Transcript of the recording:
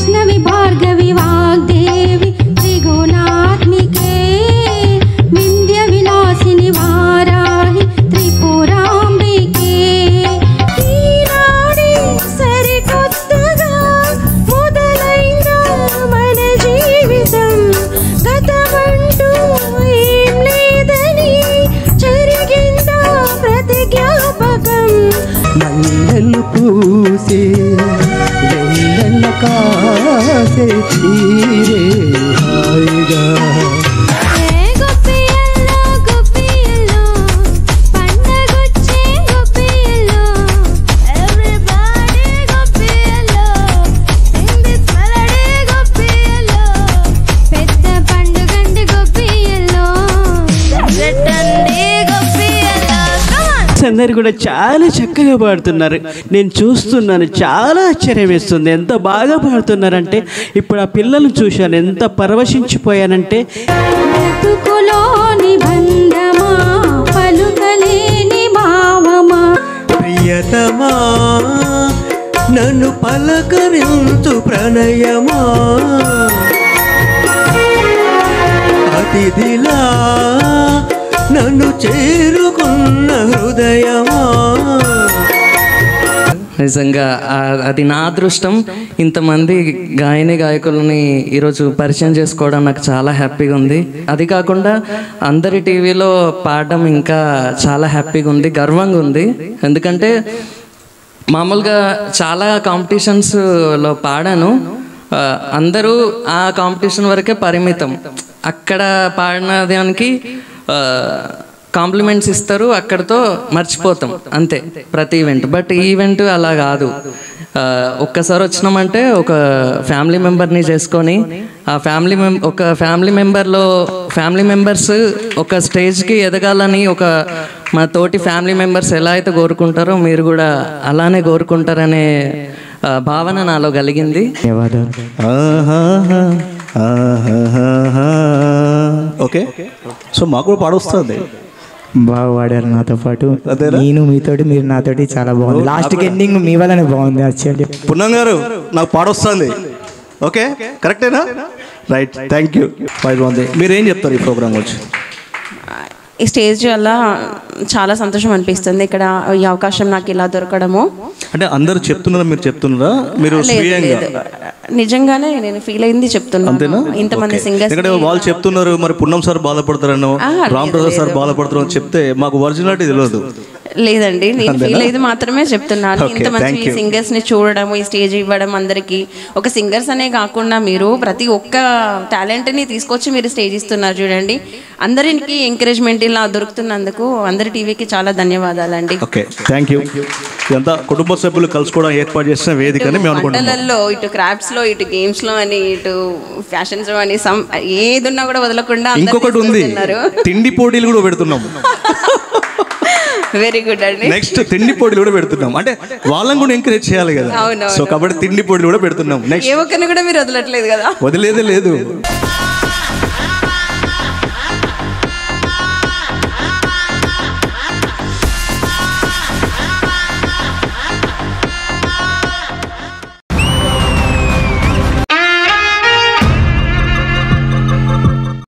వైష్ణవి భార్గవి వాగ్దేవి త్రిగుణాత్మికే వింధ్య విలాసిని వారాహి త్రిపురాంబికే ఈనాడే సరికొత్తగా మొదలైన మన జీవితం గతమంటూ ఏం లేదని జరిగిందా ప్రతి జ్ఞాపకం మల్లెలు పూసే వెన్నెల కాసే తీరే హాయిగా అందరు కూడా చాలా చక్కగా పాడుతున్నారు. నేను చూస్తున్నాను, చాలా ఆశ్చర్యం వేస్తుంది. ఎంత బాగా పాడుతున్నారంటే ఇప్పుడు ఆ పిల్లలు చూశాను, ఎంత పరవశించిపోయానంటే ప్రియతమా నన్ను పలకరించు ప్రణయమా అతిథిలా నన్ను చేరుకున్న హృదయమా. నిజంగా అది నా అదృష్టం. ఇంతమంది గాయకులని ఈరోజు పరిచయం చేసుకోవడం నాకు చాలా హ్యాపీగా ఉంది. అది కాకుండా అందరి టీవీలో పాడడం ఇంకా చాలా హ్యాపీగా ఉంది, గర్వంగా ఉంది. ఎందుకంటే మామూలుగా చాలా కాంపిటీషన్స్లో పాడాను, అందరూ ఆ కాంపిటీషన్ వరకే పరిమితం. అక్కడ పాడిన దానికి కాంప్లిమెంట్స్ ఇస్తారు, అక్కడితో మర్చిపోతాం అంతే ప్రతి ఈవెంట్. బట్ ఈ ఈవెంట్ అలా కాదు. ఒక్కసారి వచ్చినామంటే ఒక ఫ్యామిలీ మెంబర్ని చేసుకొని ఆ ఫ్యామిలీ మెంబర్స్ ఒక స్టేజ్కి ఎదగాలని మా తోటి ఫ్యామిలీ మెంబర్స్ ఎలా అయితే కోరుకుంటారో మీరు కూడా అలానే కోరుకుంటారనే భావన నాలో కలిగింది. ఓకే, సో మాకు కూడా పాడొస్తుంది. బాగా పాడారు నాతో పాటు, నేను మీతోటి, మీరు నాతోటి. చాలా బాగుంది. లాస్ట్కి ఎండింగ్ మీ వల్లనే బాగుంది. యాక్చువల్లీ పున్నం గారు నాకు పాడొస్తుంది. ఓకే, కరెక్టేనా? Right, thank you. బాగుంది. మీరు ఏం చెప్తారు ఈ ప్రోగ్రామ్ వచ్చి? ఈ స్టేజ్ వల్ల చాలా సంతోషం అనిపిస్తుంది. ఇక్కడ ఈ అవకాశం నాకు ఇలా దొరకడము. అంటే అందరూ చెప్తున్నారా, మీరు చెప్తున్నారా? మీరు నిజంగానే నేను ఫీల్ అయింది చెప్తున్నాను. ఇంతమంది సింగర్స్ ఇక్కడ వాళ్ళు చెప్తున్నారు, మరి పున్నం సార్ బాధపడతారనో, రామ్ ప్రసాద్ సార్ బాధపడతారని చెప్తే మాకు ఒరిజినాలిటీ తెలియదు. లేదండి, నేను ఫీల్ అయ్యేది మాత్రమే చెప్తున్నాను. ఇంతమంది సింగర్స్ ని చూడడం, ఈ స్టేజ్ ఇవ్వడం అందరికి. ఒక సింగర్స్ అనే కాకుండా మీరు ప్రతి ఒక్క టాలెంట్ ని తీసుకొచ్చి మీరు స్టేజ్ ఇస్తున్నారు చూడండి. అందరికి ఎంకరేజ్మెంట్ ఇలా దొరుకుతున్నందుకు అందరి టీవీకి చాలా ధన్యవాదాలండి. Okay, thank you. ఇదంతా కుటుంబ సభ్యులు కలుసుకోవడం ఏర్పాటు చేసిన వేదికని మేము అనుకుంటున్నాం. ఇటు క్రాఫ్ట్స్ లో, ఇటు గేమ్స్ లో అని, ఇటు ఫ్యాషన్స్ లో అని, ఏది ఉన్నా కూడా వదలకుండా. ఇంకొకటి ఉంది, తిండి పోటీలు కూడా పెడుతున్నాం. వెరీ గుడ్ అండి. నెక్స్ట్ తిండి పోటీలు కూడా పెడుతున్నాం. అంటే వాళ్ళని కూడా ఎంకరేజ్ చేయాలి కదా. సో కాబట్టి తిండి పోటీలు కూడా పెడుతున్నాం. నెక్స్ట్ ఏ ఒక్కరిని కూడా మీరు వదలట్లేదు కదా? వదిలేదే లేదు.